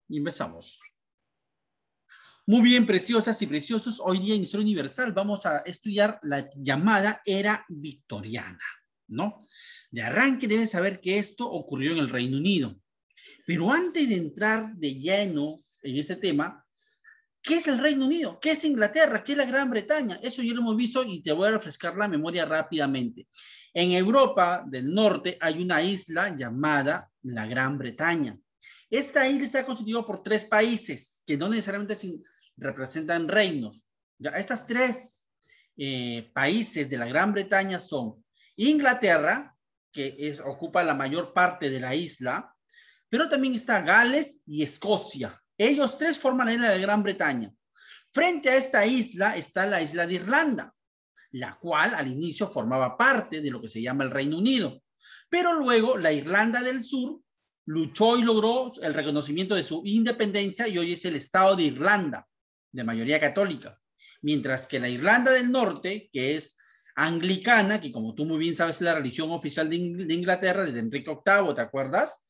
Y empezamos. Muy bien, preciosas y preciosos. Hoy día en Historia Universal vamos a estudiar la llamada Era Victoriana, ¿no? De arranque deben saber que esto ocurrió en el Reino Unido. Pero antes de entrar de lleno en ese tema, ¿qué es el Reino Unido? ¿Qué es Inglaterra? ¿Qué es la Gran Bretaña? Eso ya lo hemos visto y te voy a refrescar la memoria rápidamente. En Europa del Norte hay una isla llamada la Gran Bretaña. Esta isla está constituida por 3 países que no necesariamente representan reinos. Ya, estas 3 países de la Gran Bretaña son Inglaterra, que ocupa la mayor parte de la isla, pero también está Gales y Escocia. Ellos 3 forman la isla de Gran Bretaña. Frente a esta isla está la isla de Irlanda, la cual al inicio formaba parte de lo que se llama el Reino Unido. Pero luego la Irlanda del Sur luchó y logró el reconocimiento de su independencia y hoy es el Estado de Irlanda, de mayoría católica. Mientras que la Irlanda del Norte, que es anglicana, que como tú muy bien sabes es la religión oficial de Inglaterra, de Enrique VIII, ¿te acuerdas?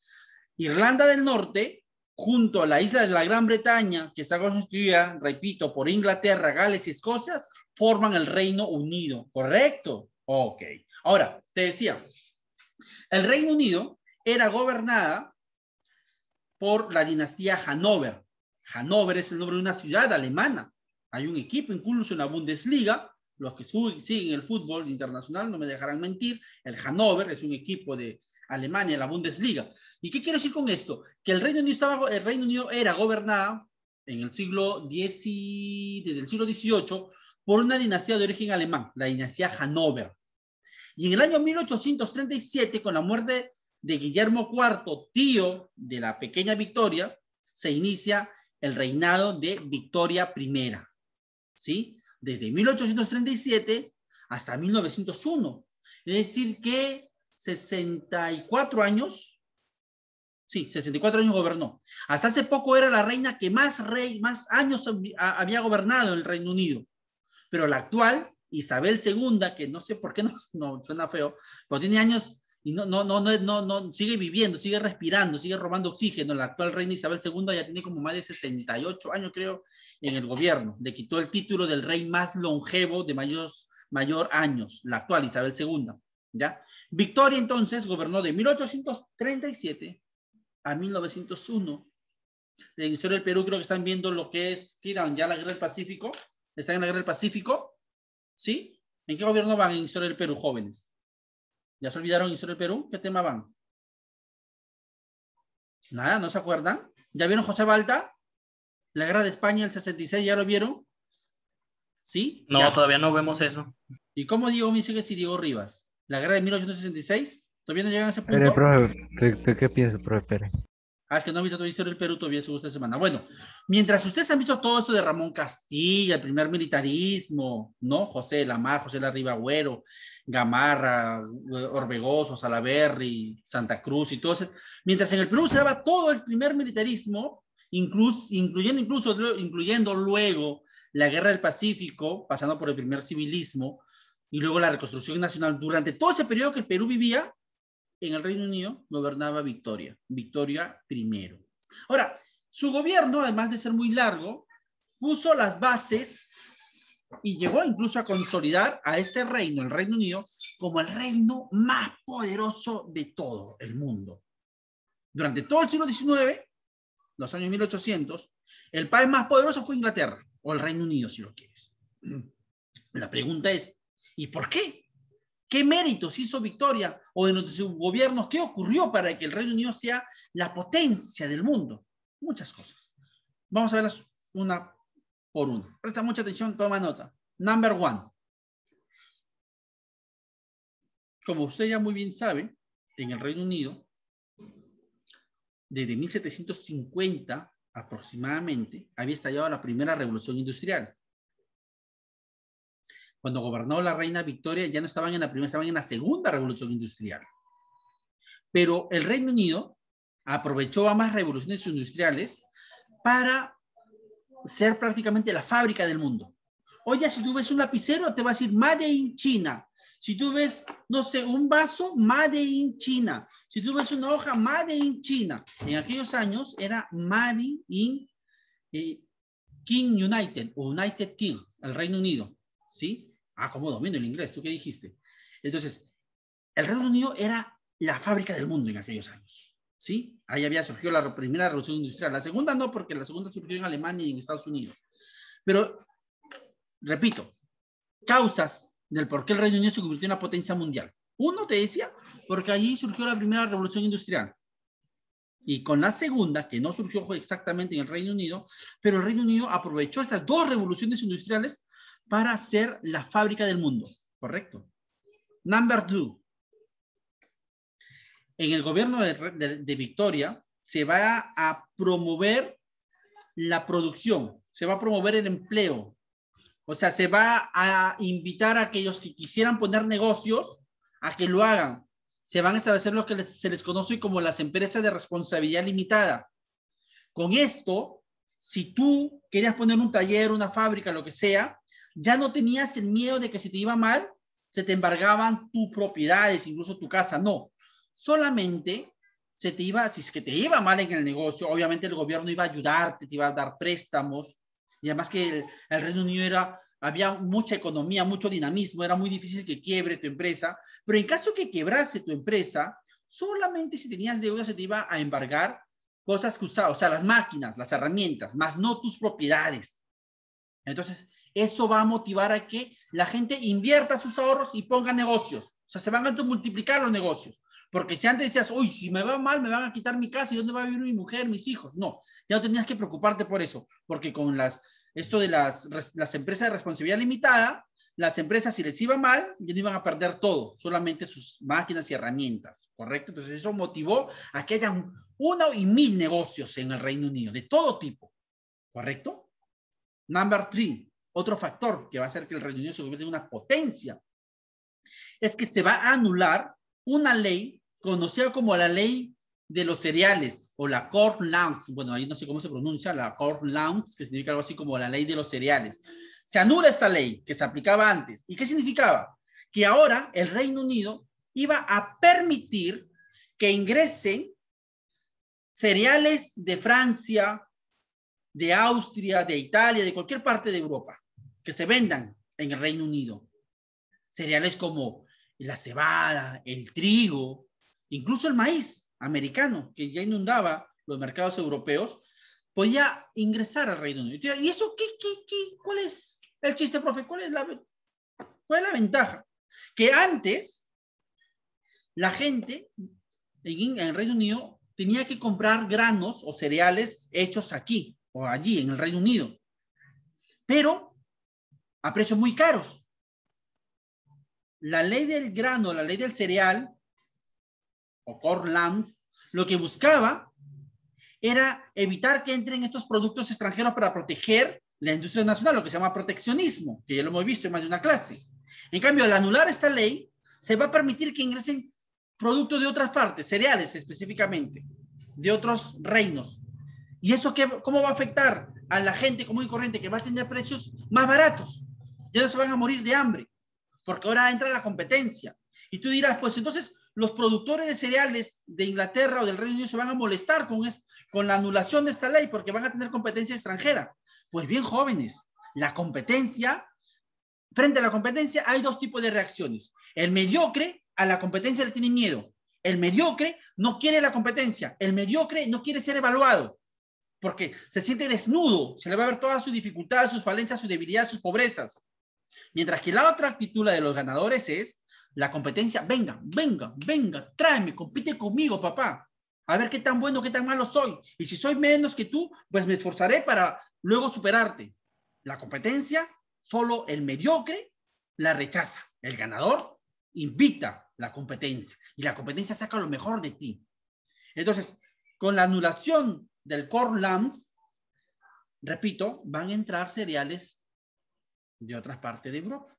Irlanda del Norte, junto a la isla de la Gran Bretaña, que está constituida, repito, por Inglaterra, Gales y Escocia, forman el Reino Unido, ¿correcto? Ok. Ahora, te decía, el Reino Unido era gobernada por la dinastía Hannover. Hannover es el nombre de una ciudad alemana. Hay un equipo incluso en la Bundesliga. Los que siguen el fútbol internacional no me dejarán mentir. El Hannover es un equipo de Alemania, la Bundesliga. ¿Y qué quiero decir con esto? Que el Reino Unido era gobernado en el siglo X, desde el siglo XVIII por una dinastía de origen alemán, la dinastía Hannover. Y en el año 1837, con la muerte de Guillermo IV, tío de la pequeña Victoria, se inicia el reinado de Victoria I, ¿sí? Desde 1837 hasta 1901. Es decir, que 64 años, sí, 64 años gobernó. Hasta hace poco era la reina que más años había gobernado en el Reino Unido. Pero la actual, Isabel II, que no sé por qué no suena feo, pero tiene años y no sigue viviendo, sigue respirando, sigue robando oxígeno. La actual reina Isabel II ya tiene como más de 68 años, creo, en el gobierno. Le quitó el título del rey más longevo de mayor años, la actual Isabel II. ¿Ya? Victoria entonces gobernó de 1837 a 1901. En la historia del Perú creo que están viendo lo que es, Kiran, ya la guerra del Pacífico. ¿Están en la guerra del Pacífico? ¿Sí? ¿En qué gobierno van en Historia del Perú, jóvenes? ¿Ya se olvidaron en Historia del Perú? ¿Qué tema van? Nada, ¿no se acuerdan? ¿Ya vieron José Balta? La guerra de España del 66, ¿ya lo vieron? ¿Sí? No, Ya. todavía no vemos eso. ¿Y cómo Diego Mísiguez y Diego Rivas? ¿La guerra de 1866? ¿Todavía no llegan a ese Pere, punto? profe, ¿qué piensa, profe? Pere. Ah, es que no han visto toda la historia del Perú todavía, según esta semana. Bueno, mientras ustedes han visto todo esto de Ramón Castilla, el primer militarismo, ¿no? José de la Mar, José Larriba Agüero, Gamarra, Orbegoso, Salaverry, Santa Cruz y todo eso. Mientras en el Perú se daba todo el primer militarismo, incluyendo luego la Guerra del Pacífico, pasando por el primer civilismo, y luego la reconstrucción nacional. Durante todo ese periodo que el Perú vivía, en el Reino Unido gobernaba Victoria I. Ahora, su gobierno, además de ser muy largo, puso las bases y llegó incluso a consolidar a este reino, el Reino Unido, como el reino más poderoso de todo el mundo. Durante todo el siglo XIX, los años 1800, el país más poderoso fue Inglaterra, o el Reino Unido, si lo quieres. La pregunta es, ¿y por qué? ¿Qué méritos hizo Victoria o de sus gobiernos? ¿Qué ocurrió para que el Reino Unido sea la potencia del mundo? Muchas cosas. Vamos a verlas una por una. Presta mucha atención, toma nota. Number one. Como usted ya muy bien sabe, en el Reino Unido, desde 1750 aproximadamente, había estallado la primera revolución industrial. Cuando gobernó la reina Victoria, ya no estaban en la primera, estaban en la segunda revolución industrial. Pero el Reino Unido aprovechó ambas revoluciones industriales para ser prácticamente la fábrica del mundo. Oye, si tú ves un lapicero, te va a decir Made in China. Si tú ves, no sé, un vaso Made in China, si tú ves una hoja Made in China, en aquellos años era Made in King United o United King, el Reino Unido, ¿sí? Ah, ¿cómo domino el inglés? ¿Tú qué dijiste? Entonces, el Reino Unido era la fábrica del mundo en aquellos años, ¿sí? Ahí había surgido la primera revolución industrial. La segunda no, porque la segunda surgió en Alemania y en Estados Unidos. Pero, repito, causas del por qué el Reino Unido se convirtió en una potencia mundial. Uno, te decía, porque allí surgió la primera revolución industrial. Y con la segunda, que no surgió exactamente en el Reino Unido, pero el Reino Unido aprovechó estas dos revoluciones industriales para ser la fábrica del mundo. ¿Correcto? Number 2. En el gobierno de Victoria se va a promover la producción, se va a promover el empleo. O sea, se va a invitar a aquellos que quisieran poner negocios a que lo hagan. Se van a establecer lo que se les conoce como las empresas de responsabilidad limitada. Con esto, si tú querías poner un taller, una fábrica, lo que sea, ya no tenías el miedo de que si te iba mal, se te embargaban tus propiedades, incluso tu casa. No, solamente se te iba, si es que te iba mal en el negocio, obviamente el gobierno iba a ayudarte, te iba a dar préstamos, y además que el Reino Unido había mucha economía, mucho dinamismo, era muy difícil que quiebre tu empresa, pero en caso que quebrase tu empresa, solamente si tenías deuda se te iba a embargar cosas que usabas, o sea, las máquinas, las herramientas, más no tus propiedades. Entonces, eso va a motivar a que la gente invierta sus ahorros y ponga negocios. O sea, se van a multiplicar los negocios. Porque si antes decías, uy, si me va mal, me van a quitar mi casa y dónde va a vivir mi mujer, mis hijos. No, ya no tenías que preocuparte por eso. Porque con esto de las empresas de responsabilidad limitada, las empresas, si les iba mal, ya no iban a perder todo, solamente sus máquinas y herramientas. ¿Correcto? Entonces, eso motivó a que hayan 1 y 1000 negocios en el Reino Unido, de todo tipo. ¿Correcto? Number 3, otro factor que va a hacer que el Reino Unido se convierta en una potencia, es que se va a anular una ley conocida como la ley de los cereales o la Corn Laws. Bueno, ahí no sé cómo se pronuncia, la Corn Laws, que significa algo así como la ley de los cereales. Se anula esta ley que se aplicaba antes. ¿Y qué significaba? Que ahora el Reino Unido iba a permitir que ingresen cereales de Francia, de Austria, de Italia, de cualquier parte de Europa, que se vendan en el Reino Unido. Cereales como la cebada, el trigo, incluso el maíz americano, que ya inundaba los mercados europeos, podía ingresar al Reino Unido. ¿Y eso cuál es el chiste, profe? ¿Cuál es la ventaja? Que antes la gente en el Reino Unido tenía que comprar granos o cereales hechos aquí o allí en el Reino Unido, pero a precios muy caros. La ley del grano, la ley del cereal o Corn Laws, lo que buscaba era evitar que entren estos productos extranjeros para proteger la industria nacional, lo que se llama proteccionismo, que ya lo hemos visto en más de una clase. En cambio, al anular esta ley, se va a permitir que ingresen productos de otras partes, cereales específicamente, de otros reinos. ¿Y eso cómo va a afectar a la gente común y corriente que va a tener precios más baratos? Ya no se van a morir de hambre, porque ahora entra la competencia. Y tú dirás, pues entonces los productores de cereales de Inglaterra o del Reino Unido se van a molestar con la anulación de esta ley porque van a tener competencia extranjera. Pues bien, jóvenes, frente a la competencia hay dos tipos de reacciones. El mediocre a la competencia le tiene miedo. El mediocre no quiere la competencia. El mediocre no quiere ser evaluado porque se siente desnudo, se le va a ver todas sus dificultades, sus falencias, sus debilidades, sus pobrezas. Mientras que la otra actitud, la de los ganadores, es la competencia. Venga, tráeme, compite conmigo, papá. A ver qué tan bueno, qué tan malo soy. Y si soy menos que tú, pues me esforzaré para luego superarte. La competencia, solo el mediocre la rechaza. El ganador invita la competencia. Y la competencia saca lo mejor de ti. Entonces, con la anulación del Corn Laws, repito, van a entrar cereales de otras partes de Europa.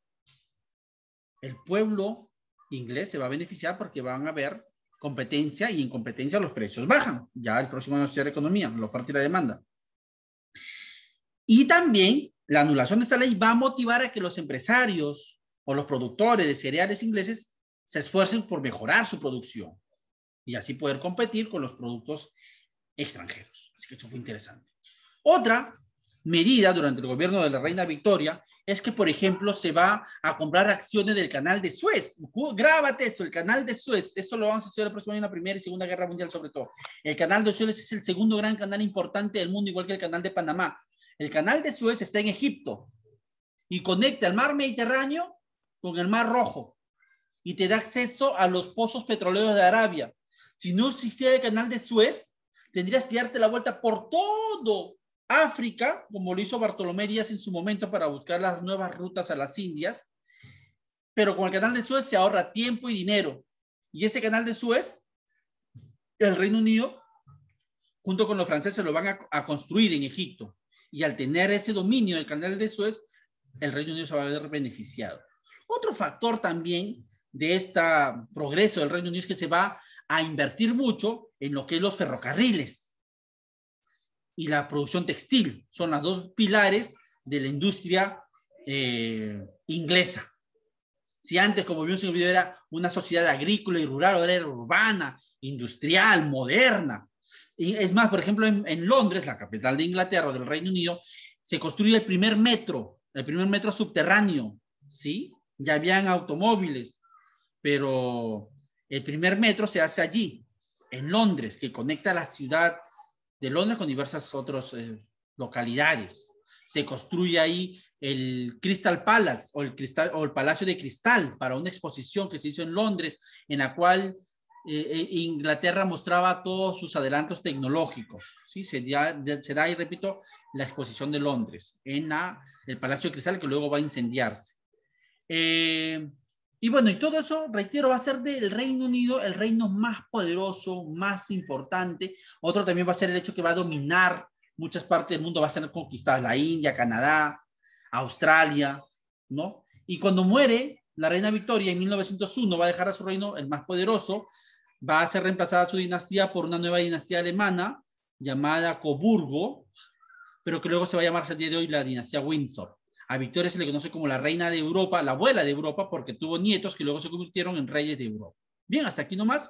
El pueblo inglés se va a beneficiar porque van a haber competencia y en competencia los precios bajan. Ya el próximo año va a ser economía, la oferta y la demanda. Y también la anulación de esta ley va a motivar a que los empresarios o los productores de cereales ingleses se esfuercen por mejorar su producción y así poder competir con los productos extranjeros. Así que eso fue interesante. Otra medida durante el gobierno de la reina Victoria es que, por ejemplo, se va a comprar acciones del canal de Suez. Grábate eso, el canal de Suez. Eso lo vamos a estudiar el próximo año en la Primera y Segunda Guerra Mundial, sobre todo. El canal de Suez es el segundo gran canal importante del mundo, igual que el canal de Panamá. El canal de Suez está en Egipto y conecta el mar Mediterráneo con el mar Rojo y te da acceso a los pozos petroleros de Arabia. Si no existiera el canal de Suez, tendrías que darte la vuelta por todo África, como lo hizo Bartolomé Díaz en su momento para buscar las nuevas rutas a las Indias, pero con el canal de Suez se ahorra tiempo y dinero. Y ese canal de Suez, el Reino Unido, junto con los franceses, lo van a construir en Egipto. Y al tener ese dominio del canal de Suez, el Reino Unido se va a ver beneficiado. Otro factor también de este progreso del Reino Unido es que se va a invertir mucho en lo que es los ferrocarriles y la producción textil. Son los dos pilares de la industria inglesa. Si antes, como vimos en el video, era una sociedad agrícola y rural, ahora era urbana, industrial, moderna. Y es más, por ejemplo, en Londres, la capital de Inglaterra, del Reino Unido, se construye el primer metro subterráneo, ¿sí? Ya habían automóviles, pero el primer metro se hace allí, en Londres, que conecta la ciudad de Londres con diversas otras localidades. Se construye ahí el Crystal Palace o el Palacio de Cristal para una exposición que se hizo en Londres, en la cual Inglaterra mostraba todos sus adelantos tecnológicos. ¿Sí? Se da, y repito, la exposición de Londres en el Palacio de Cristal, que luego va a incendiarse. Y bueno, y todo eso, reitero, va a ser del Reino Unido el reino más poderoso, más importante. Otro también va a ser el hecho que va a dominar muchas partes del mundo, va a ser conquistadas la India, Canadá, Australia, ¿no? Y cuando muere la reina Victoria en 1901, va a dejar a su reino el más poderoso, va a ser reemplazada su dinastía por una nueva dinastía alemana llamada Coburgo, pero que luego se va a llamar hasta el día de hoy la dinastía Windsor. A Victoria se le conoce como la reina de Europa, la abuela de Europa, porque tuvo nietos que luego se convirtieron en reyes de Europa. Bien, hasta aquí nomás.